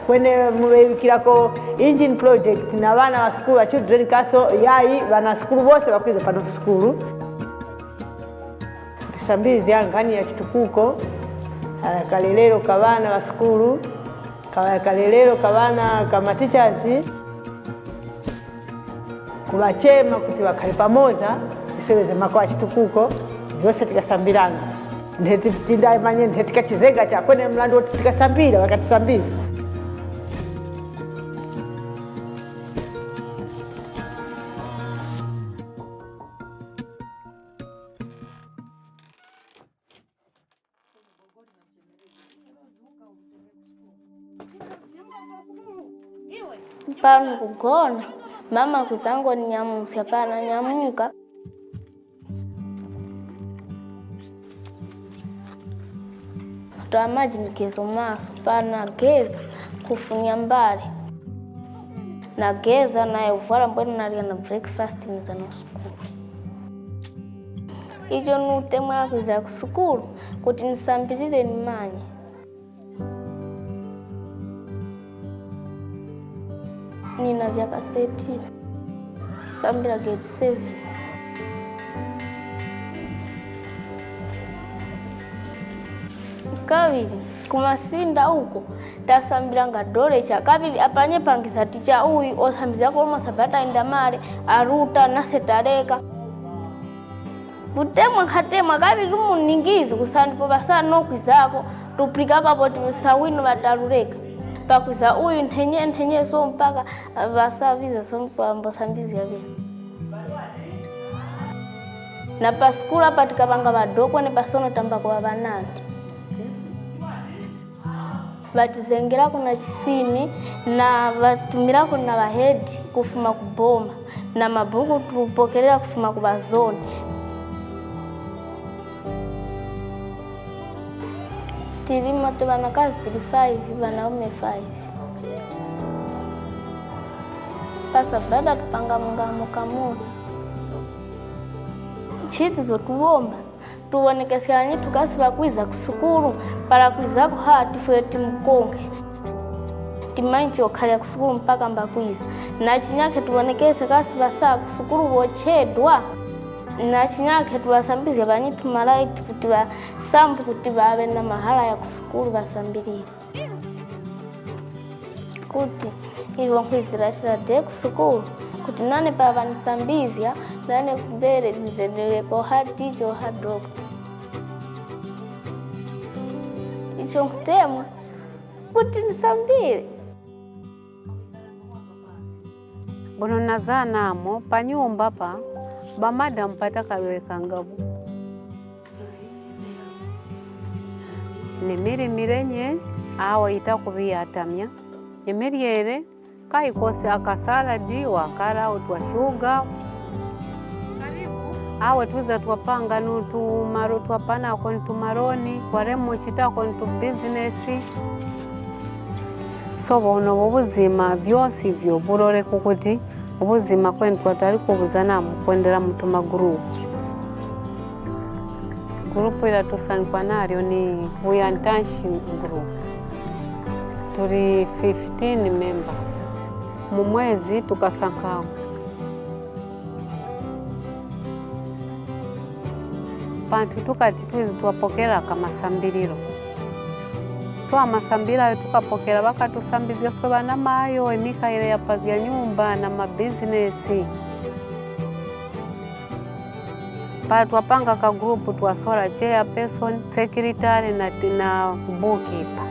kwene mubekirako engine project na bana wa school wa children castle yayi bana school bose bakwiza pano school tisambizi yangani ya chitukuko kalelero kabana wa school kalelero kabana kama teachers kubachema kuti bakale pamoja iseweze makwa chitukuko byose tikasambirana ndeti tinda manye ndeti kachizenga cha kwene mlando tikasambira wakatisambira pano kugona mama kuzango ninyamusa pana nyamuka toa maji nigezo maso pana geza kufunya mbali na geza naye uvala mbona nalia na breakfast niza no school ijo nutemwe akuza ku school kuti nisambirire nimanye nina vyaka 13 sambira grade 7 kavili kumasinda huko tasambira ngadole cha kavili apanye pangisa ticha uyu osambiza ko masabata indamare aruta nasetareka butemwa khatemwa kavili muningizi kusandipo basano kwizako tupika papoti sawino batarureka pakuza uyu ntenye so mpaka basaviza so mpambo sambizi yabe na paskula patikabanga badoko ne pasono tambako abanati batizengera kuna chisimi na batumira kuna bahedi kufuma kuboma na mabuku tupokelera kufuma kubazoni tiri moto bana kazi tiri 5 banaume 5 sasa baada tupanga mungamo kamuni chitu zotuomba tuoneke sikanyi tukasi bakwiza kusukuru para kwizako hati fueti mkonge timancho kali kusukuru mpaka mbakwiza na chinyake tuonekese kasi basa kusukuru wochedwa na chinyake tuwasambize banyitu malaiti kuti basambu kuti babe na mahala ya kusukuru basambirire kuti iwo nkwizira chirade kusukuru kuti nane baba nisambizia nane kubere nizendewe ko haticho hadoko icho kutemwa kuti nisambire bono nazanamo panyumba pa bamada mpata kalweka ngabu nemiri mirenye awa itakubiyatamya emiriere kaikose akasaladi wakara utwa shuga awe tuza twapanga nutumaro twapana kontumaroni kwaremo chitako ntu business so bono obuzima byosi byo burore kukuti ubuzima kwentwa tari kubuzana mukwendera mutuma group ila tusangwa naryo ni buyantanshi group turi 15 member mu mwezi tukasankawo pantu tukati tuizi tuwapokera kamasambiriro so amasambira tukapokera bakatusambizia so bana mayo emikaire ya pazi ya nyumba na mabizinesi pa twapanga ka group twasora chairperson secretary na bookkeeper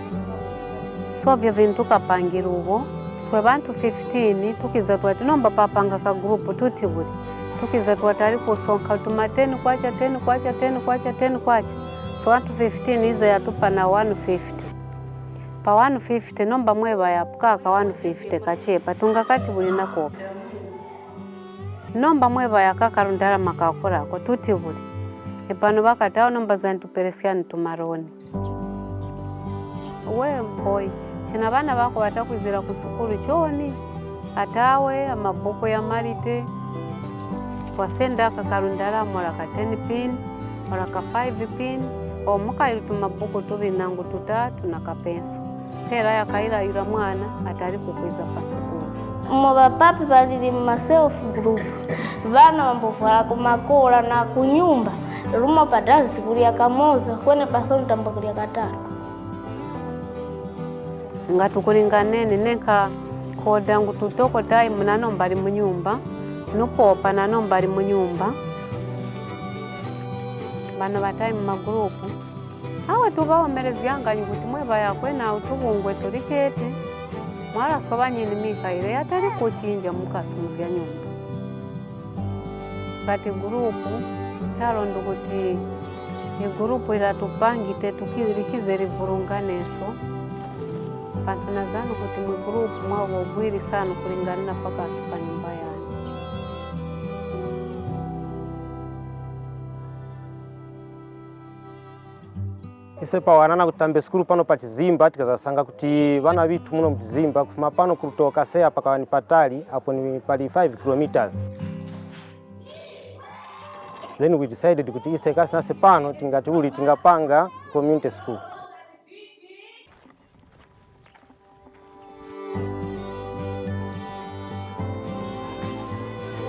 so vya vintu tukapangira ubo so bantu 15 tukiza twatinomba papanga ka group tuti buli tukiza twatari kusonka tuma 10 kwacha 10 kwacha 10 kwacha 10 kwacha so bantu 15 iza yatupa na 150 pa 150 nomba mweba ya kaka 150 kachepa tungakati buli nako nomba mweba ya kaka rundara makakora ko tuti buli epano bakatawo nomba zantu peresiani tumaroni we boy china bana bako batakwizira kusukuru choni atawe amaboko ya marite wasenda kakarundara mora ka 10 pin mora ka 5 pin o muka yutuma boko tubi nangu tutatu na kapenso tera yakailayira mwana atali kukwiza pa sukulu. Mwa bapapi balili ma self group vana wambovala kumakola na kunyumba luma padazi tikulia kamoza kwene pasoni tamba kulia katatu ngatukulinganene nenka kodangu tutoko time nanombali munyumba nupopa nanombali munyumba bano batime magrupu awe tubawomerezyanga yukuti mweba yakwena utubungwe tuli chete mwala sobanyini mikaile yatali kuchinja mukasi muvya nyumba kati grupu talondo kuti grupu ilatupangite tukilikize livurunganeso pantu nazanu kuti mgrupu mwabo bwiri sana kulinganina pakasi pa nyumba yani. Ise pawanana kutambe skulu pano pa Chizimba tikazasanga kuti vana vitu muno mchizimba kufuma pano kutoka sea paka ni patali hapo ni pali 5 kilometers. Then we decided kuti ise kasi nase pano tingatiuli tingapanga community school.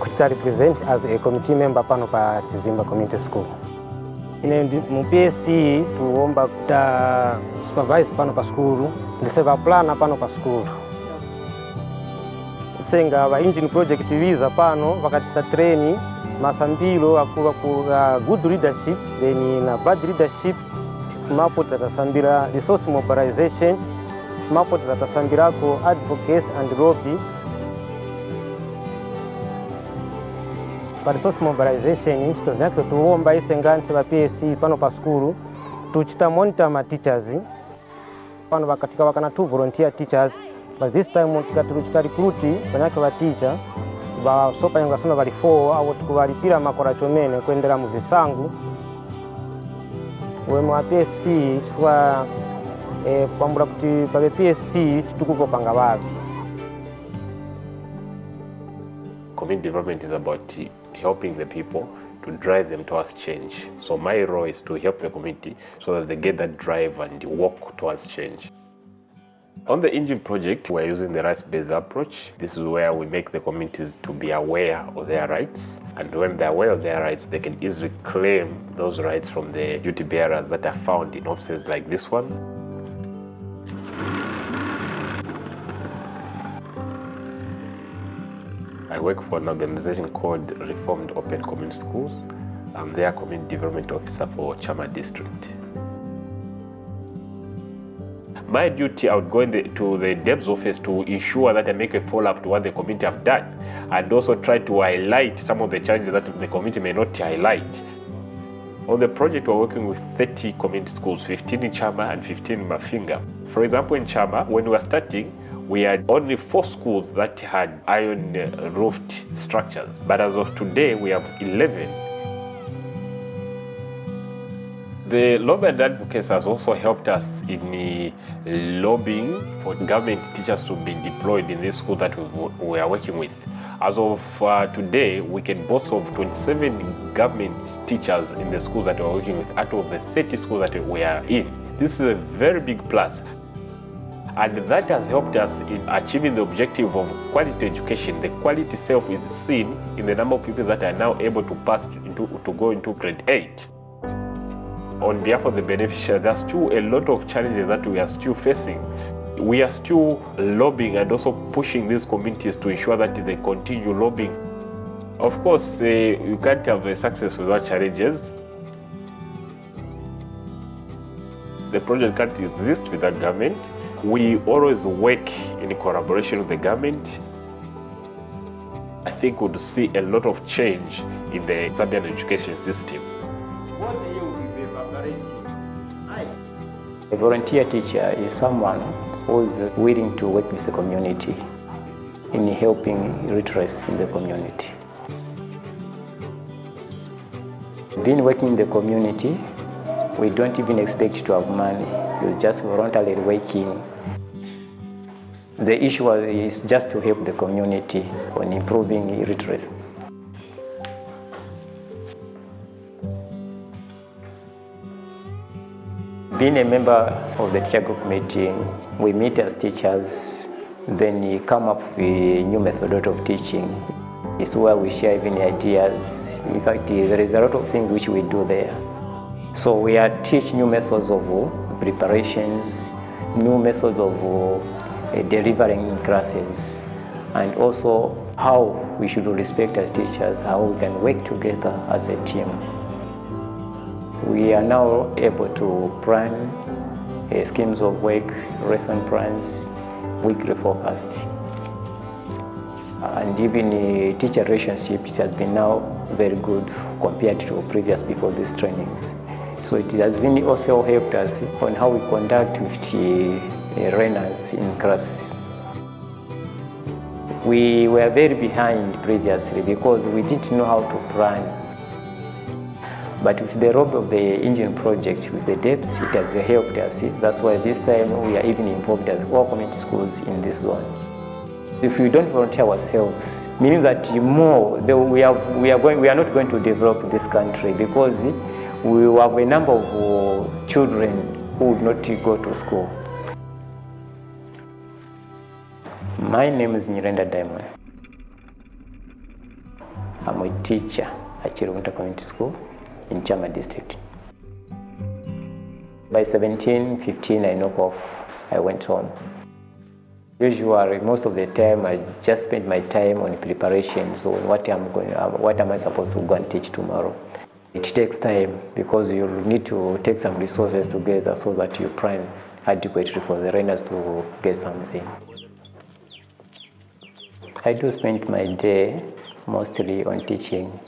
Kuti represent as a committee member pano pa Chizimba community school. Ine mu PSC tuomba kuta supervise pano pa skulu, ndiseva plana pano pa skulu. Senga ba engine project visa pano vakatisa training masambilo akuwa ku good leadership then na bad leadership mapo tatasambira resource mobilization mapo tatasambira ko advocacy and lobby. Resource mobilization tukazinako tuomba isenganse ba PSC pano pa skulu tuchita monitor ma teachers pano bakatika wakana tu volunteer teachers but this time tukatuchita recruit banyake ba teacher ba sopa yanga sana bali 4 au tukubalipira makora chomene kuendera mu visangu we mu PSC tukwa kwambura kuti pa PSC tukuko panga babi. Community development is about helping the people to drive them towards change. So my role is to help the community so that they get that drive and walk towards change. On the engine project, we're using the rights-based approach. This is where we make the communities to be aware of their rights. And when they're aware of their rights, they can easily claim those rights from the duty bearers that are found in offices like this one. I work for an organization called Reformed Open Community Schools. I'm their community development officer for Chama district. My duty, I would go to the DEB's office to ensure that I make a follow-up to what the community have done and also try to highlight some of the challenges that the community may not highlight. On the project, we're working with 30 community schools, 15 in Chama and 15 in Mafinga. For example, in Chama, when we were starting, we had only 4 schools that had iron roofed structures. But as of today, we have 11. The lobby and advocates has also helped us in lobbying for government teachers to be deployed in this school that we are working with. As of today, we can boast of 27 government teachers in the schools that we are working with out of the 30 schools that we are in. This is a very big plus. And that has helped us in achieving the objective of quality education. The quality itself is seen in the number of people that are now able to pass to go into grade 8. On behalf of the beneficiaries, there's still a lot of challenges that we are still facing. We are still lobbying and also pushing these communities to ensure that they continue lobbying. Of course, you can't have a success without challenges. The project can't exist without government. We always work in collaboration with the government. I think we'll see a lot of change in the Zambian education system. A volunteer teacher is someone who is willing to work with the community in helping redress in the community. Being working in the community, we don't even expect to have money. You just voluntarily working. The issue is just to help the community on improving redress. Being a member of the teacher group meeting, we meet as teachers, then we come up with a new methodology of teaching. It's where we share even ideas. In fact, there is a lot of things which we do there. So we are teach new methods of preparations, new methods of delivering in classes, and also how we should respect as teachers, how we can work together as a team. We are now able to plan schemes of work, lesson plans, weekly forecast. And even teacher relationship has been now very good compared to previous before these trainings. So it has been also helped us on how we conduct with the learners in classes. We were very behind previously because we didn't know how to plan. But with the road of the engine project, with the depths, it has helped us. That's why this time we are even involved as all community schools in this zone. If we don't volunteer ourselves, meaning that we are not going to develop this country, because we have a number of children who would not go to school. My name is Nyirenda Diamond. I'm a teacher at Chirunta Community School in Chama district. By 17, 15, I knocked off. I went home. Usually, most of the time, I just spend my time on preparations on what am I supposed to go and teach tomorrow. It takes time because you need to take some resources together so that you plan adequately for the learners to get something. I do spend my day mostly on teaching.